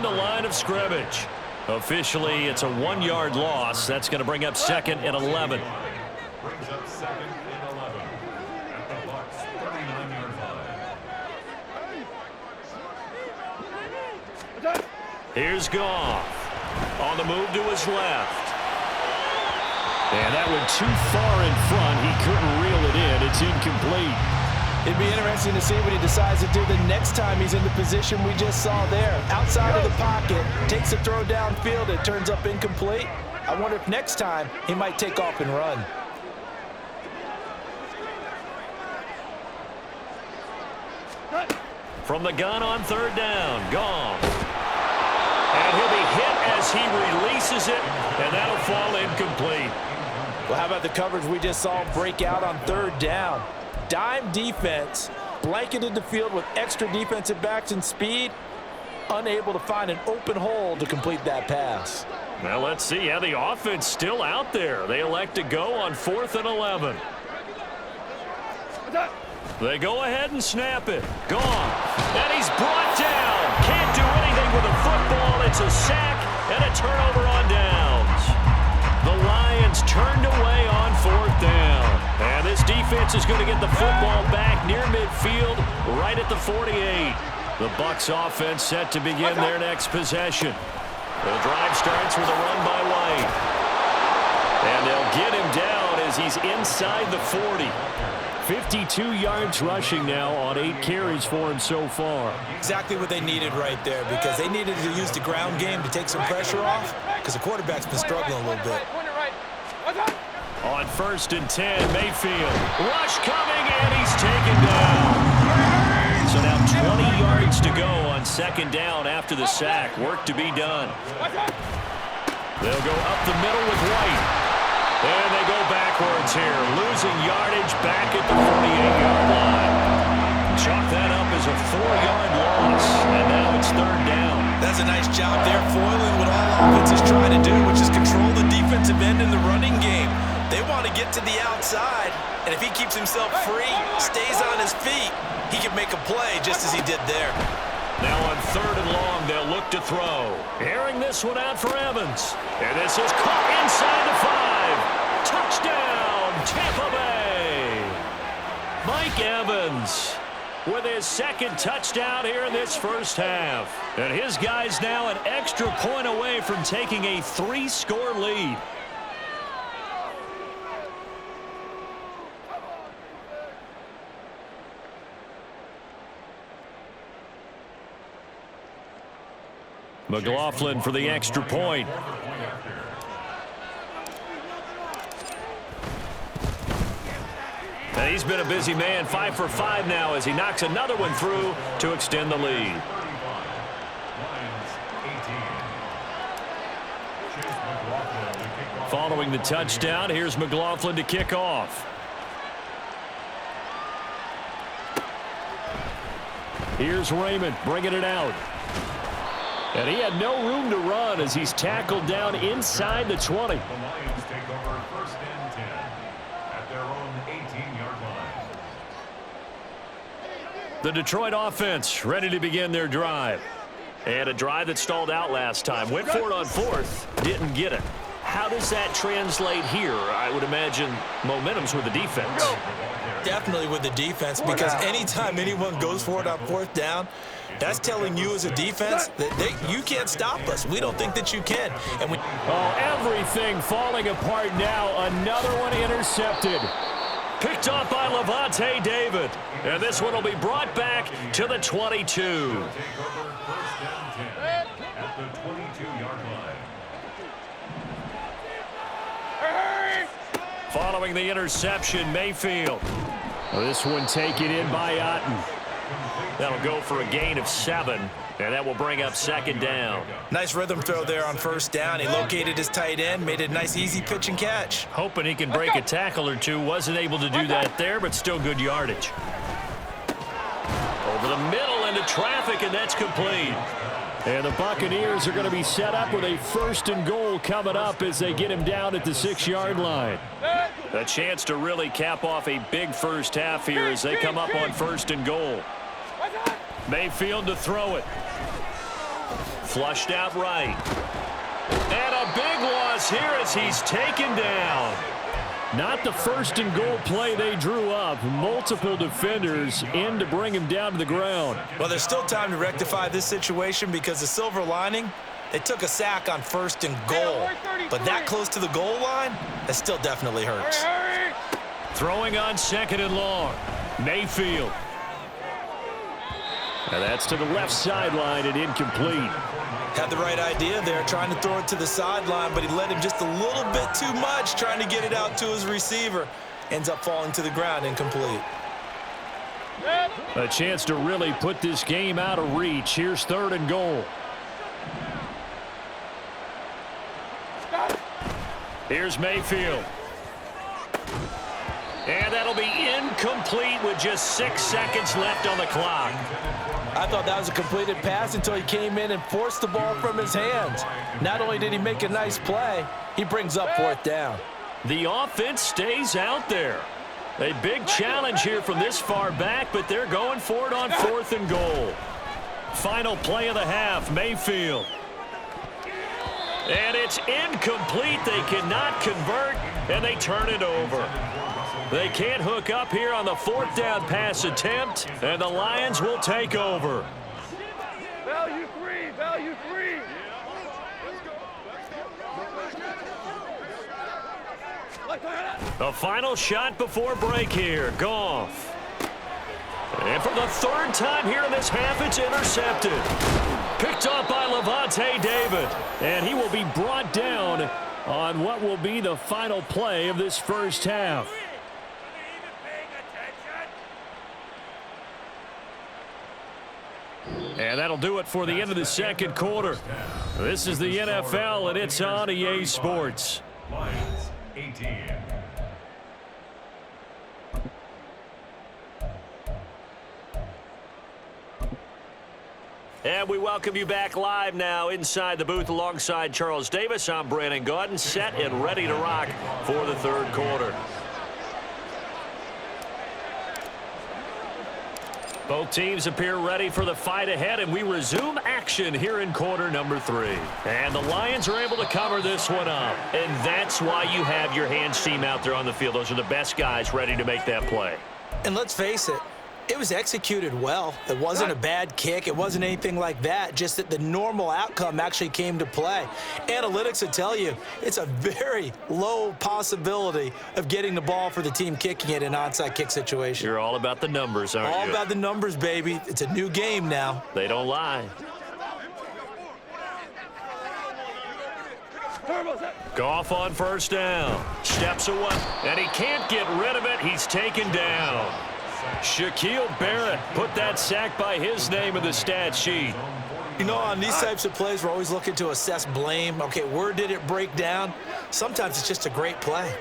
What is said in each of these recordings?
behind the line of scrimmage. Officially, it's a 1-yard loss. That's going to bring up 2nd and 11. Brings up 2nd and 11 at the Bucs 39-yard line. Here's Goff on the move to his left. And that went too far in front. He couldn't reel it in. It's incomplete. It'd be interesting to see what he decides to do the next time he's in the position we just saw there. Outside of the pocket, takes a throw downfield, it turns up incomplete. I wonder if next time he might take off and run. From the gun on 3rd down, Goff. And he'll be hit as he releases it, and that'll fall incomplete. Well, how about the coverage we just saw break out on 3rd down? Dime defense, blanketed the field with extra defensive backs and speed, unable to find an open hole to complete that pass. Well, let's see how the offense still out there. They elect to go on 4th and 11. They go ahead and snap it. Gone. And he's brought down. Can't do anything with a football. It's a sack and a turnover on downs. The Lions turned away on 4th down. And this defense is going to get the football back near midfield, right at the 48. The Bucs offense set to begin their next possession. The drive starts with a run by White. And they'll get him down as he's inside the 40. 52 yards rushing now on 8 carries for him so far. Exactly what they needed right there, because they needed to use the ground game to take some pressure off, because the quarterback's been struggling a little bit. On 1st and 10, Mayfield. Rush coming, and he's taken down. So now 20 yards to go on 2nd down after the sack. Work to be done. They'll go up the middle with White. And they go backwards here, losing yardage back at the 48-yard line. Chalk that up as a 4-yard loss, and now it's 3rd down. That's a nice job there, foiling what all offenses try to do, which is control the defensive end in the running game. They want to get to the outside, and if he keeps himself free, stays on his feet, he can make a play just as he did there. Now on 3rd and long, they'll look to throw. Airing this one out for Evans. And this is caught inside the 5. Touchdown, Tampa Bay. Mike Evans with his 2nd touchdown here in this first half. And his guys now an extra point away from taking a 3-score lead. McLaughlin for the extra point. And he's been a busy man, 5 for 5 now as he knocks another one through to extend the lead. Following the touchdown, here's McLaughlin to kick off. Here's Raymond bringing it out. And he had no room to run as he's tackled down inside the 20. The Lions take over 1st and 10 at their own 18-yard line. The Detroit offense ready to begin their drive. And a drive that stalled out last time. Went for it on 4th, didn't get it. How does that translate here? I would imagine momentum's with the defense. Definitely with the defense, because anytime anyone goes for it on 4th down, that's telling you as a defense that you can't stop us. We don't think that you can. And everything falling apart now. Another one intercepted. Picked off by Levante David. And this one will be brought back to the 22. Take over 1st and 10 at the 22-yard line. Following the interception, Mayfield. This one taken in by Otten. That'll go for a gain of 7, and that will bring up 2nd down. Nice rhythm throw there on 1st down. He located his tight end, made a nice easy pitch and catch. Hoping he can break a tackle or two. Wasn't able to do that there, but still good yardage. Over the middle into traffic, and that's complete. And the Buccaneers are going to be set up with a 1st and goal coming up as they get him down at the 6-yard line. A chance to really cap off a big first half here as they come up on 1st and goal. Mayfield to throw it. Flushed out right. And a big loss here as he's taken down. Not the first and goal play they drew up. Multiple defenders in to bring him down to the ground. Well, there's still time to rectify this situation because the silver lining, they took a sack on first and goal. But that close to the goal line, that still definitely hurts. Throwing on second and long. Mayfield. And that's to the left sideline and incomplete. Had the right idea there, trying to throw it to the sideline, but he led him just a little bit too much, trying to get it out to his receiver. Ends up falling to the ground, incomplete. A chance to really put this game out of reach. Here's third and goal. Here's Mayfield. And that'll be incomplete with just 6 seconds left on the clock. I thought that was a completed pass until he came in and forced the ball from his hands. Not only did he make a nice play, he brings up fourth down. The offense stays out there. A big challenge here from this far back, but they're going for it on fourth and goal. Final play of the half, Mayfield. And it's incomplete. They cannot convert, and they turn it over. They can't hook up here on the fourth down pass attempt, and the Lions will take over. Value three, value three. The final shot before break here, Goff. And for the third time here in this half, it's intercepted. Picked up by Levante David, and he will be brought down on what will be the final play of this first half. And that'll do it for the end of the second quarter. This is the NFL, and it's on EA Sports. Lions 18. And we welcome you back live now inside the booth alongside Charles Davis. I'm Brandon Gaudin, set and ready to rock for the third quarter. Both teams appear ready for the fight ahead, and we resume action here in quarter number 3. And the Lions are able to cover this one up. And that's why you have your hands team out there on the field. Those are the best guys ready to make that play. And let's face it, it was executed well. It wasn't a bad kick. It wasn't anything like that, just that the normal outcome actually came to play. Analytics will tell you it's a very low possibility of getting the ball for the team kicking it in an onside kick situation. You're all about the numbers, aren't you? All about the numbers, baby. It's a new game now. They don't lie. Goff on first down. Steps away, and he can't get rid of it. He's taken down. Shaquille Barrett put that sack by his name in the stat sheet. You know, on these types of plays, we're always looking to assess blame. Okay, where did it break down? Sometimes it's just a great play.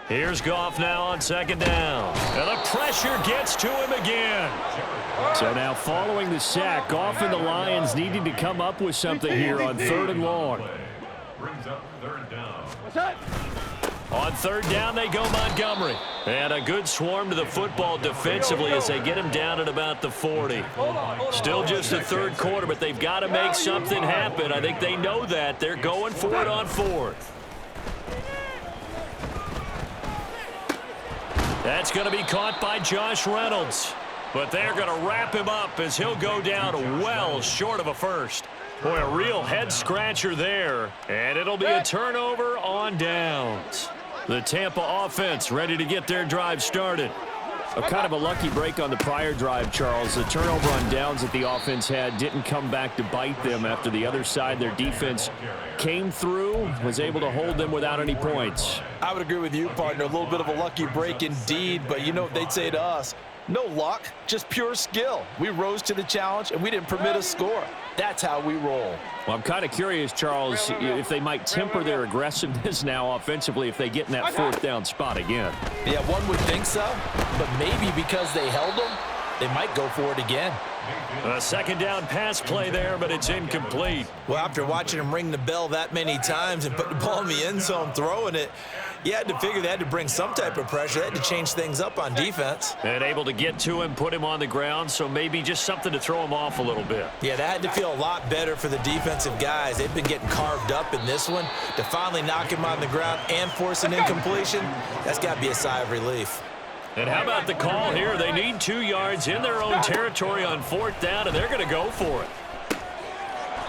Here's Goff now on second down. And the pressure gets to him again. So now following the sack, Goff and the Lions needing to come up with something here on third and long. Brings up third down. On third down, they go Montgomery. And a good swarm to the football defensively as they get him down at about the 40. Still just a third quarter, but they've got to make something happen. I think they know that. They're going for it on fourth. That's going to be caught by Josh Reynolds. But they're going to wrap him up as he'll go down well short of a first. Boy, a real head-scratcher there. And it'll be a turnover on downs. The Tampa offense ready to get their drive started. A kind of a lucky break on the prior drive, Charles. The turnover on downs that the offense had didn't come back to bite them after the other side. Their defense came through, was able to hold them without any points. I would agree with you, partner. A little bit of a lucky break indeed, but you know what they'd say to us? No luck, just pure skill. We rose to the challenge, and we didn't permit a score. That's how we roll. Well, I'm kind of curious, Charles, if they might temper their aggressiveness now offensively if they get in that fourth down spot again. Yeah, one would think so, but maybe because they held them, they might go for it again. A second down pass play there, but it's incomplete. Well, after watching him ring the bell that many times and put the ball in the end zone, throwing it, you had to figure they had to bring some type of pressure. They had to change things up on defense. And able to get to him, put him on the ground, so maybe just something to throw him off a little bit. Yeah, that had to feel a lot better for the defensive guys. They've been getting carved up in this one. To finally knock him on the ground and force an incompletion, that's got to be a sigh of relief. And how about the call here? They need 2 yards in their own territory on 4th down, and they're going to go for it.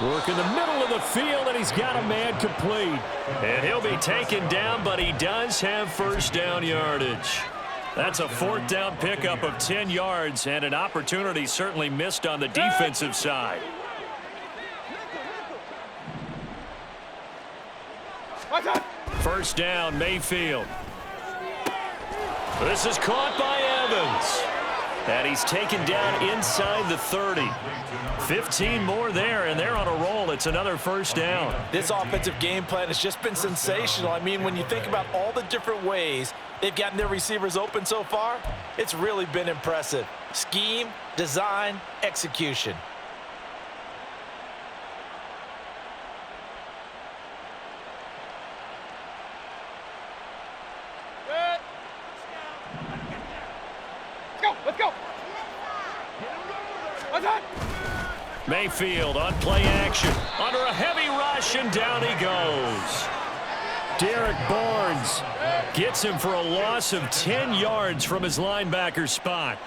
Work in the middle of the field, and he's got a man complete. And he'll be taken down, but he does have first down yardage. That's a 4th down pickup of 10 yards, and an opportunity certainly missed on the defensive side. First down, Mayfield. This is caught by Evans. And he's taken down inside the 30. 15 more there, and they're on a roll. It's another first down. This offensive game plan has just been sensational. I mean, when you think about all the different ways they've gotten their receivers open so far, it's really been impressive. Scheme, design, execution. Let's go. What's that? Mayfield on play action. Under a heavy rush, and down he goes. Derek Barnes gets him for a loss of 10 yards from his linebacker spot.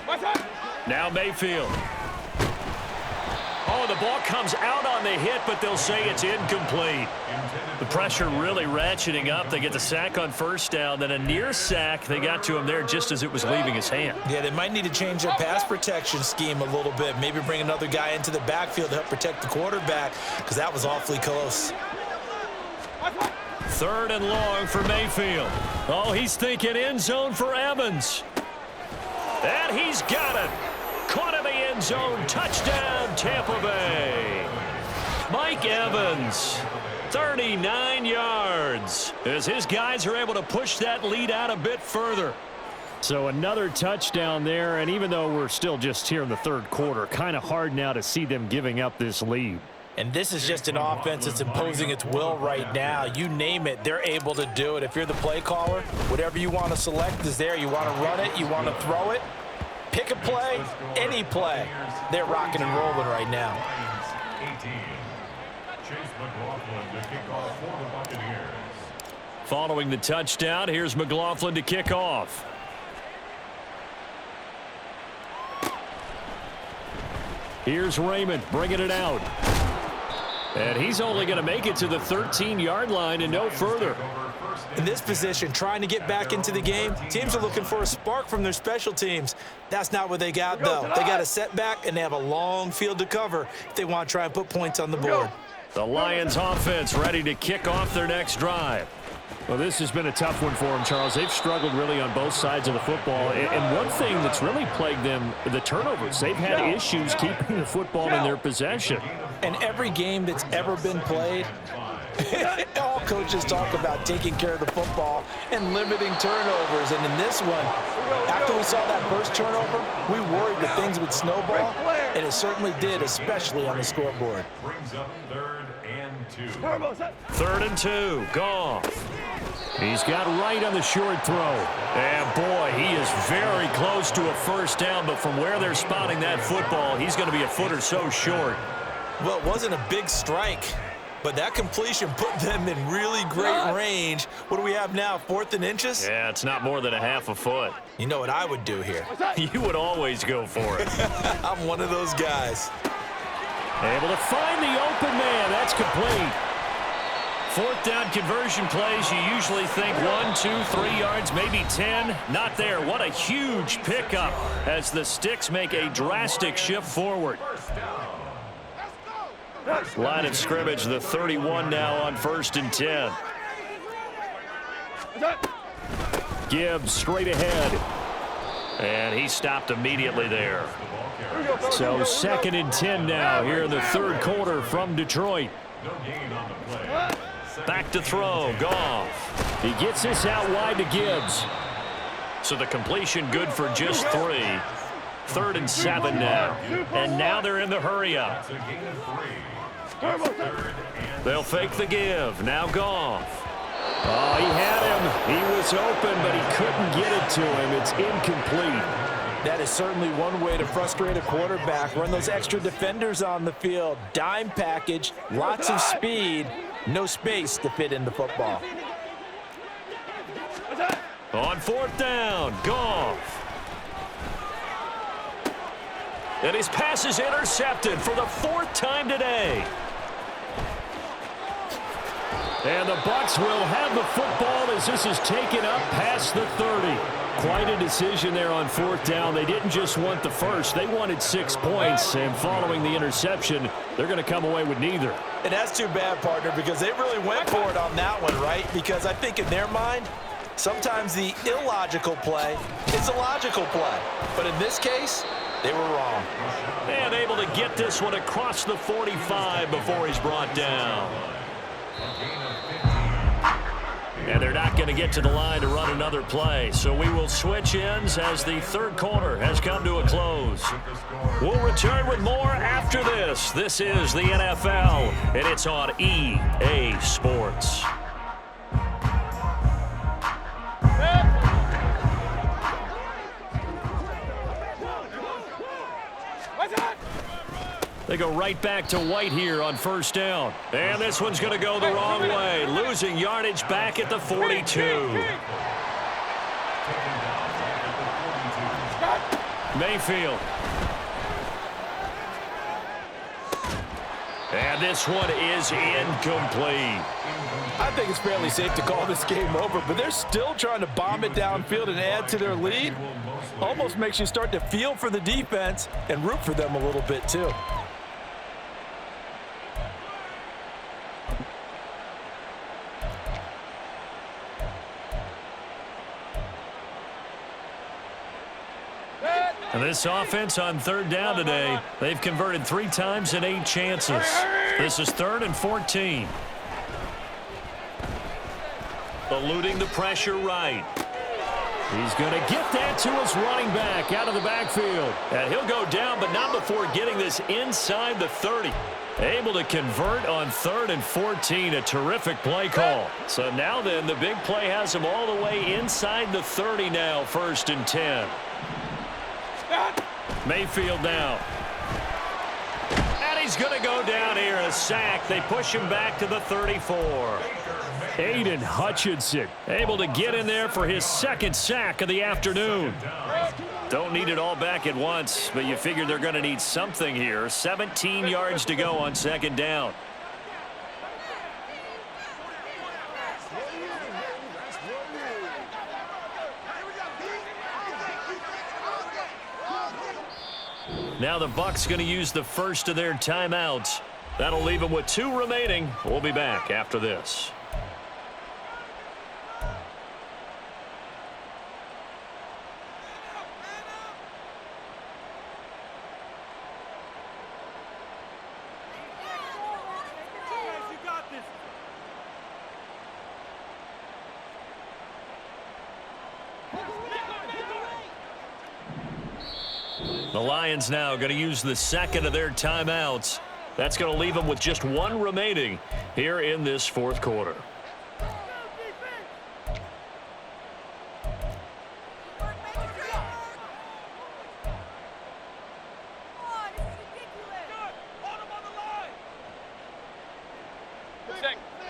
What's that? Now Mayfield. Oh, the ball comes out on the hit, but they'll say it's incomplete. The pressure really ratcheting up. They get the sack on first down, then a near sack. They got to him there just as it was leaving his hand. Yeah, they might need to change their pass protection scheme a little bit. Maybe bring another guy into the backfield to help protect the quarterback, because that was awfully close. 3rd and long for Mayfield. Oh, he's thinking end zone for Evans. And he's got it. Caught in the end zone. Touchdown, Tampa Bay. Mike Evans, 39 yards, as his guys are able to push that lead out a bit further. So another touchdown there, and even though we're still just here in the 3rd quarter, kind of hard now to see them giving up this lead. And this is just an offense that's imposing its will right now. You name it, they're able to do it. If you're the play caller, whatever you want to select is there. You want to run it, you want to throw it. Pick a play, any play. They're rocking and rolling right now. Following the touchdown, here's McLaughlin to kick off. Here's Raymond bringing it out. And he's only going to make it to the 13-yard line and no further. In this position, trying to get back into the game, teams are looking for a spark from their special teams. That's not what they got, though. They got a setback, and they have a long field to cover if they want to try and put points on the board. The Lions offense ready to kick off their next drive. Well, this has been a tough one for them, Charles. They've struggled really on both sides of the football. And one thing that's really plagued them, the turnovers. They've had issues keeping the football in their possession. And every game that's ever been played, all coaches talk about taking care of the football and limiting turnovers. And in this one, after we saw that first turnover, we worried that things would snowball, and it certainly did, especially on the scoreboard. Brings up 3rd and 2. 3rd and 2, Goff. He's got right on the short throw. And boy, he is very close to a first down, but from where they're spotting that football, he's going to be a foot or so short. Well, it wasn't a big strike, but that completion put them in really great range. What do we have now, 4th and inches? Yeah, it's not more than a half a foot. You know what I would do here? You would always go for it. I'm one of those guys. Able to find the open man. That's complete. 4th down conversion plays, you usually think 1, 2, 3 yards, maybe 10. Not there. What a huge pickup as the Sticks make a drastic shift forward. Line of scrimmage, the 31 now on 1st and 10. Gibbs straight ahead. And he stopped immediately there. So 2nd and 10 now here in the 3rd quarter from Detroit. Back to throw, Goff. He gets this out wide to Gibbs. So the completion good for just 3. 3rd and 7 now. And now they're in the hurry up. That's a gain of 3. It's 3rd and They'll fake the give. Now Goff. Oh, he had him. He was open, but he couldn't get it to him. It's incomplete. That is certainly one way to frustrate a quarterback. Run those extra defenders on the field. Dime package, lots of speed, no space to fit in the football. On 4th down, Goff. And his pass is intercepted for the 4th time today. And the Bucs will have the football as this is taken up past the 30. Quite a decision there on 4th down. They didn't just want the first. They wanted 6 points. And following the interception, they're going to come away with neither. And that's too bad, partner, because they really went for it on that one, right? Because I think in their mind, sometimes the illogical play is a logical play. But in this case, they were wrong. And able to get this one across the 45 before he's brought down. And they're not going to get to the line to run another play. So we will switch ends as the 3rd quarter has come to a close. We'll return with more after this. This is the NFL, and it's on EA Sports. They go right back to White here on 1st down. And this one's going to go the wrong way. Losing yardage back at the 42. Mayfield. And this one is incomplete. I think it's fairly safe to call this game over, but they're still trying to bomb it downfield and add to their lead. Almost makes you start to feel for the defense and root for them a little bit too. And this offense on 3rd down today, they've converted 3 times in 8 chances. This is 3rd and 14. Eluding the pressure right. He's going to get that to his running back out of the backfield. And he'll go down, but not before getting this inside the 30. Able to convert on 3rd and 14, a terrific play call. So now then, the big play has him all the way inside the 30 now, 1st and 10. Mayfield now. And he's going to go down here, a sack. They push him back to the 34. Aiden Hutchinson able to get in there for his 2nd sack of the afternoon. Don't need it all back at once, but you figure they're going to need something here. 17 yards to go on 2nd down. Now the Bucs going to use the first of their timeouts. That'll leave them with 2 remaining. We'll be back after this. The Lions now going to use the 2nd of their timeouts. That's going to leave them with just 1 remaining here in this 4th quarter.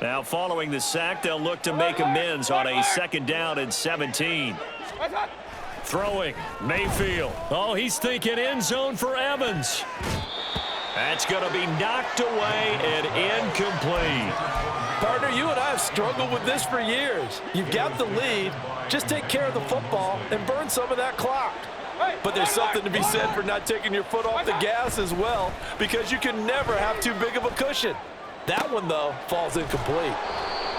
Now following the sack, they'll look to make amends on a 2nd down and 17. Throwing, Mayfield. Oh, he's thinking end zone for Evans. That's going to be knocked away and incomplete. Partner, you and I have struggled with this for years. You've got the lead. Just take care of the football and burn some of that clock. But there's something to be said for not taking your foot off the gas as well, because you can never have too big of a cushion. That one, though, falls incomplete.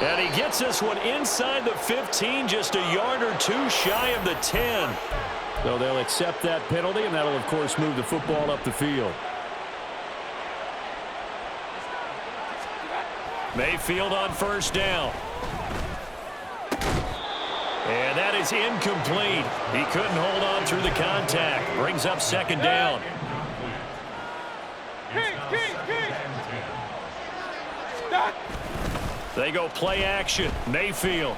And he gets this one inside the 15, just a yard or 2 shy of the 10. So they'll accept that penalty, and that'll, of course, move the football up the field. Mayfield on 1st down. And that is incomplete. He couldn't hold on through the contact. Brings up second down. They go play action. Mayfield.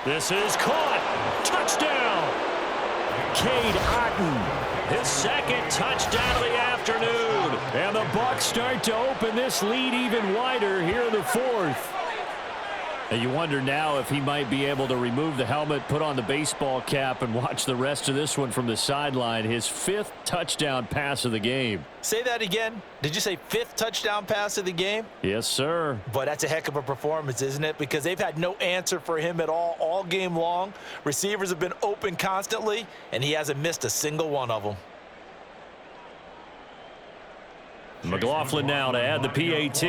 This is caught. Touchdown. Cade Otton, his second touchdown of the afternoon. And the Bucs start to open this lead even wider here in the fourth. And you wonder now if he might be able to remove the helmet, put on the baseball cap, and watch the rest of this one from the sideline. His fifth touchdown pass of the game. Say that again. Did you say fifth touchdown pass of the game? Yes, sir. But that's a heck of a performance, isn't it? Because they've had no answer for him at all game long. Receivers have been open constantly, and he hasn't missed a single one of them. McLaughlin now to add the PAT.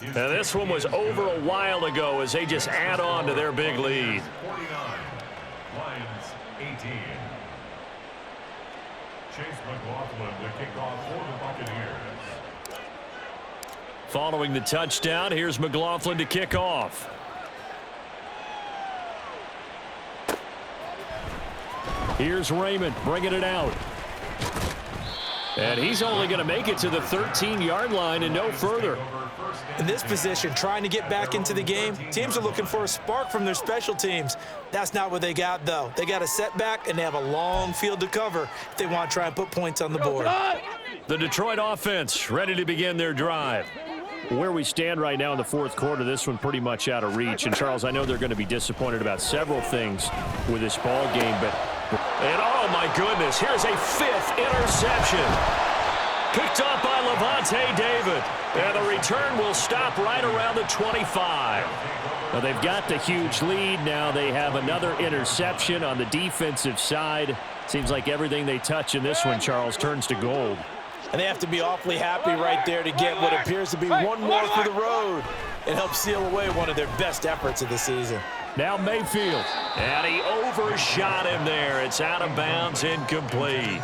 And this one was over a while ago as they just add on to their big lead. 49, Lions 18. Chase McLaughlin to kick off for the Buccaneers. Following the touchdown, here's McLaughlin to kick off. Here's Raymond bringing it out. And he's only going to make it to the 13-yard line and no further. In this position, trying to get back into the game, teams are looking for a spark from their special teams. That's not what they got, though. They got a setback, and they have a long field to cover if they want to try and put points on the board. The Detroit offense ready to begin their drive. Where we stand right now in the fourth quarter, this one pretty much out of reach. And, Charles, I know they're going to be disappointed about several things with this ball game, but... And, oh, my goodness, here's a fifth interception. Picked up by Levante David. And the return will stop right around the 25. Well, they've got the huge lead. Now they have another interception on the defensive side. Seems like everything they touch in this one, Charles, turns to gold. And they have to be awfully happy right there to get what appears to be one more for the road and help seal away one of their best efforts of the season. Now Mayfield. And he overshot him there. It's out of bounds, incomplete.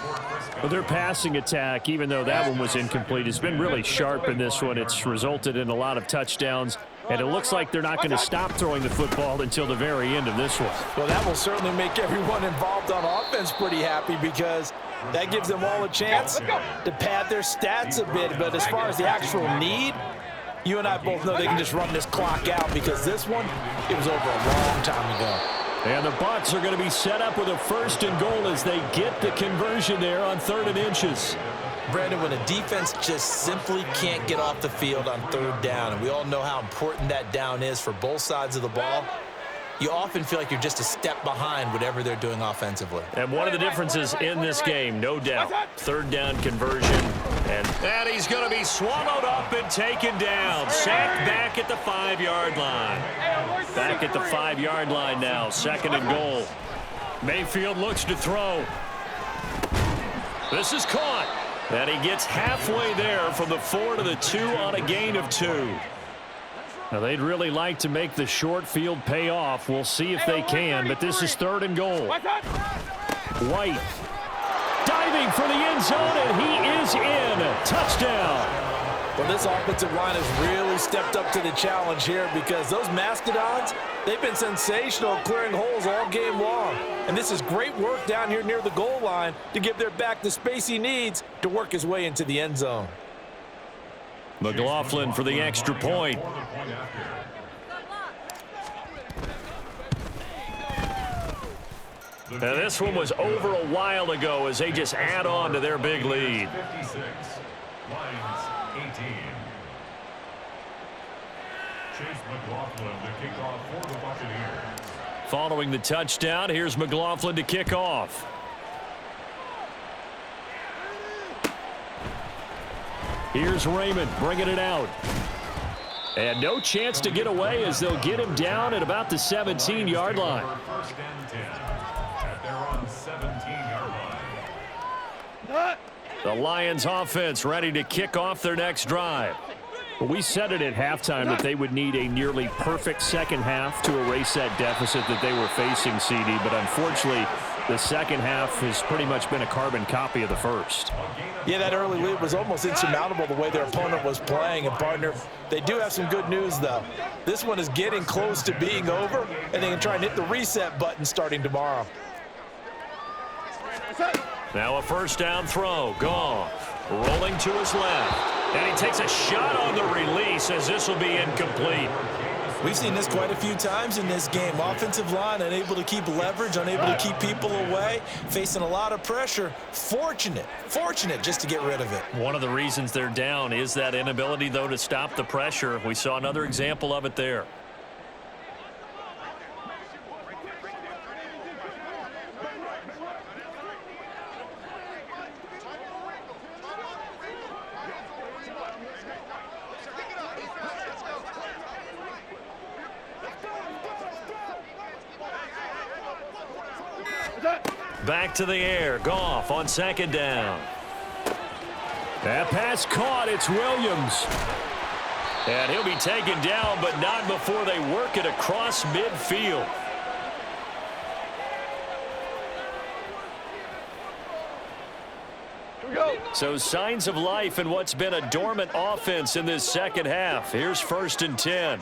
Well, their passing attack, even though that one was incomplete, has been really sharp in this one. It's resulted in a lot of touchdowns, and it looks like they're not going to stop throwing the football until the very end of this one. Well, that will certainly make everyone involved on offense pretty happy because that gives them all a chance to pad their stats a bit. But as far as the actual need, you and I both know they can just run this clock out because this one, it was over a long time ago. And the Bucs are going to be set up with a first and goal as they get the conversion there on 3rd and inches. Brandon, when a defense just simply can't get off the field on 3rd down, and we all know how important that down is for both sides of the ball, you often feel like you're just a step behind whatever they're doing offensively. And one of the differences in this game, no doubt, 3rd down conversion. And he's going to be swallowed up and taken down. Sacked back at the 5-yard line. Back at the 5-yard line now, 2nd and goal. Mayfield looks to throw. This is caught. And he gets halfway there from the 4 to the 2 on a gain of 2. Now, they'd really like to make the short field pay off. We'll see if they can, but this is 3rd and goal. White diving for the end zone, and he is in. Touchdown. Well, this offensive line has really stepped up to the challenge here because those Mastodons, they've been sensational clearing holes all game long. And this is great work down here near the goal line to give their back the space he needs to work his way into the end zone. McLaughlin for the extra point. And this one was over a while ago as they just add on to their big lead. 56, Lions 18. Chase McLaughlin to kick off for the Buccaneers. Following the touchdown, here's McLaughlin to kick off. Here's Raymond bringing it out. And no chance to get away as they'll get him down at about the 17-yard line. First and 10 at their own 17-yard line. The Lions offense ready to kick off their next drive. We said it at halftime that they would need a nearly perfect second half to erase that deficit that they were facing, CD. But unfortunately, the second half has pretty much been a carbon copy of the first. Yeah, that early lead was almost insurmountable the way their opponent was playing. And, partner, they do have some good news, though. This one is getting close to being over, and they can try and hit the reset button starting tomorrow. Now a first down throw. Goff rolling to his left. And he takes a shot on the release as this will be incomplete. We've seen this quite a few times in this game. Offensive line unable to keep leverage, unable to keep people away, facing a lot of pressure. Fortunate just to get rid of it. One of the reasons they're down is that inability, though, to stop the pressure. We saw another example of it there. Back to the air. Goff on second down. That pass caught. It's Williams. And he'll be taken down, but not before they work it across midfield. Here we go. So signs of life in what's been a dormant offense in this second half. Here's 1st and 10.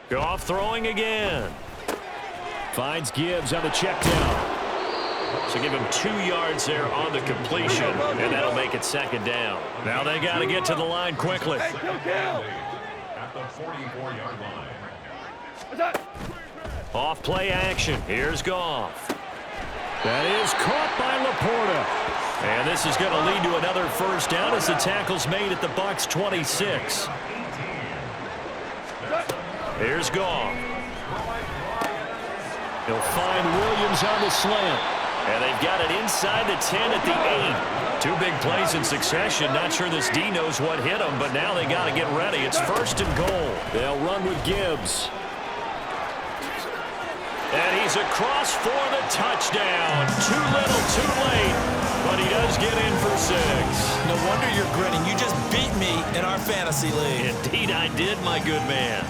Goff throwing again. Finds Gibbs on the check down. So give him 2 yards there on the completion, and that'll make it second down. Now they got to get to the line quickly. At the 44-yard line. Off play action. Here's Goff. That is caught by Laporta. And this is going to lead to another first down as the tackle's made at the Bucs 26. Here's Goff. He'll find Williams on the slant. And they've got it inside the 10 at the 8. 2 big plays in succession. Not sure this D knows what hit them, but now they got to get ready. It's 1st and goal. They'll run with Gibbs. And he's across for the touchdown. Too little, too late. But he does get in for 6. No wonder you're grinning. You just beat me in our fantasy league. Indeed I did, my good man.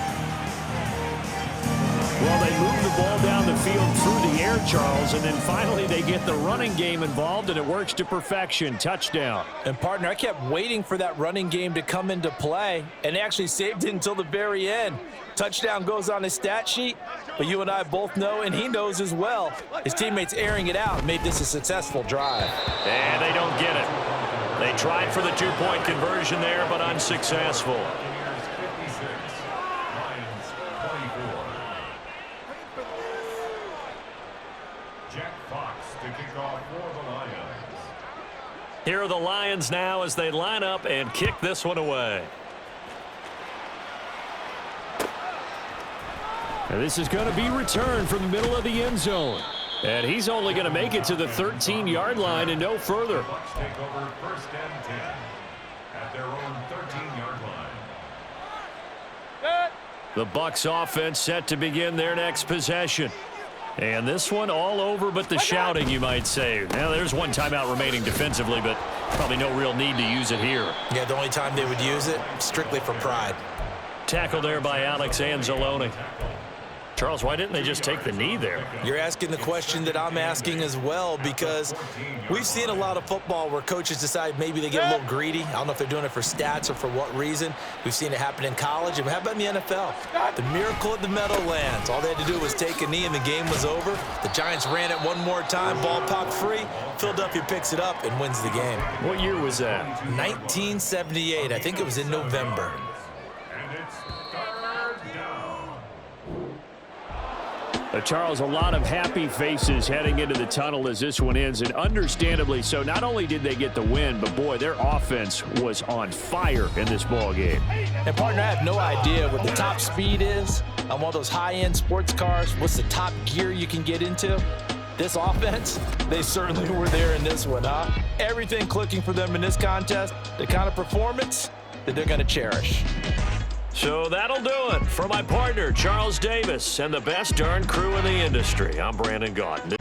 Well, they move the ball down the field through the air, Charles, and then finally they get the running game involved, and it works to perfection. Touchdown. And, partner, I kept waiting for that running game to come into play, and they actually saved it until the very end. Touchdown goes on his stat sheet, but you and I both know, and he knows as well, his teammates airing it out made this a successful drive. And they don't get it. They tried for the 2-point conversion there, but unsuccessful. Here are the Lions now as they line up and kick this one away. And this is going to be returned from the middle of the end zone. And he's only going to make it to the 13-yard line and no further. Bucs take over 1st and 10 at their own 13-yard line. The Bucs offense set to begin their next possession. And this one all over but the shouting, you might say. Now, there's one timeout remaining defensively, but probably no real need to use it here. Yeah, the only time they would use it, strictly for pride. Tackle there by Alex Anzalone. Charles, why didn't they just take the knee there? You're asking the question that I'm asking as well, because we've seen a lot of football where coaches decide maybe they get a little greedy. I don't know if they're doing it for stats or for what reason. We've seen it happen in college. And how about in the NFL? The miracle at the Meadowlands. All they had to do was take a knee and the game was over. The Giants ran it one more time. Ball popped free. Philadelphia picks it up and wins the game. What year was that? 1978. I think it was in November. Charles, a lot of happy faces heading into the tunnel as this one ends, and understandably so. Not only did they get the win, but boy, their offense was on fire in this ball game. And, partner, I have no idea what the top speed is on one of those high-end sports cars. What's the top gear you can get into? This offense, they certainly were there in this one, huh? Everything clicking for them in this contest, the kind of performance that they're going to cherish. So that'll do it for my partner, Charles Davis, and the best darn crew in the industry. I'm Brandon Gaudin.